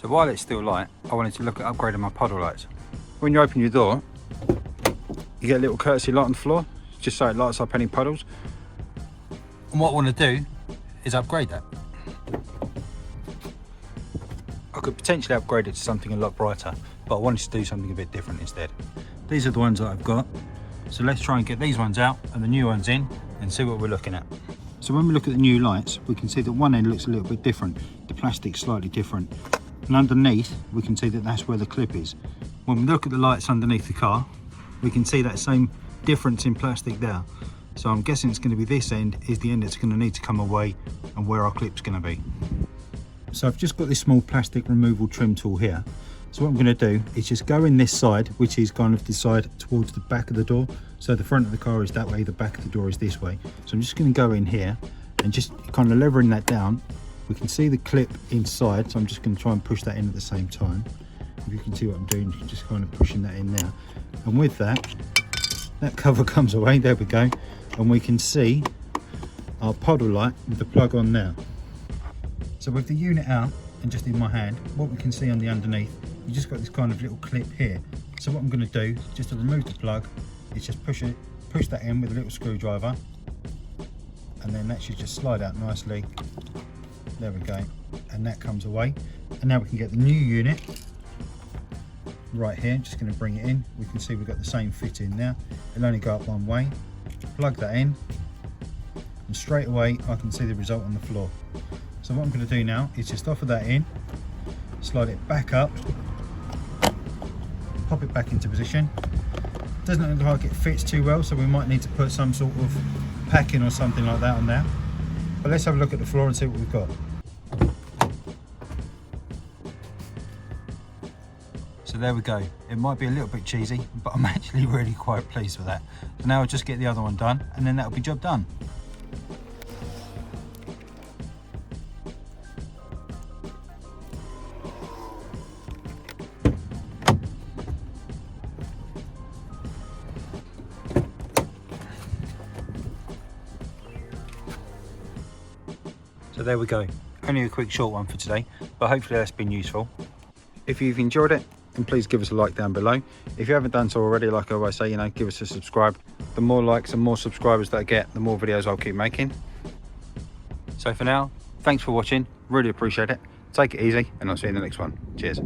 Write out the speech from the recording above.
So while it's still light, I wanted to look at upgrading my puddle lights. When you open your door, you get a little courtesy light on the floor, just so it lights up any puddles. And what I want to do is upgrade that. I could potentially upgrade it to something a lot brighter, but I wanted to do something a bit different instead. These are the ones that I've got. So let's try and get these ones out and the new ones in and see what we're looking at. So when we look at the new lights, we can see that one end looks a little bit different. The plastic's slightly different. And underneath, we can see that that's where the clip is. When we look at the lights underneath the car, we can see that same difference in plastic there. So I'm guessing it's going to be this end is the end that's going to need to come away and where our clip's going to be. So I've just got this small plastic removal trim tool here. So what I'm going to do is just go in this side, which is kind of the side towards the back of the door. So the front of the car is that way, the back of the door is this way. So I'm just going to go in here and just kind of levering that down. We can see the clip inside, so I'm just going to try and push that in at the same time. If you can see what I'm doing, just kind of pushing that in there. And with that, that cover comes away, there we go. And we can see our puddle light with the plug on now. So with the unit out and just in my hand, what we can see on the underneath, you just got this kind of little clip here. So what I'm going to do, just to remove the plug, is just push that in with a little screwdriver, and then that should just slide out nicely. There we go, and that comes away. And now we can get the new unit right here. Just going to bring it in. We can see we've got the same fit in now. It'll only go up one way. Plug that in, and straight away I can see the result on the floor. So what I'm going to do now is just offer that in, slide it back up, pop it back into position. Doesn't look like it fits too well, so we might need to put some sort of packing or something like that on there. But let's have a look at the floor and see what we've got. So there we go. It might be a little bit cheesy, but I'm actually really quite pleased with that. So now I'll just get the other one done, and then that'll be job done. So there we go, only a quick short one for today, but hopefully that's been useful. If you've enjoyed it, then please give us a like down below. If you haven't done so already, like I always say, give us a subscribe. The more likes and more subscribers that I get, the more videos I'll keep making. So for now, thanks for watching, really appreciate it. Take it easy, and I'll see you in the next one. Cheers.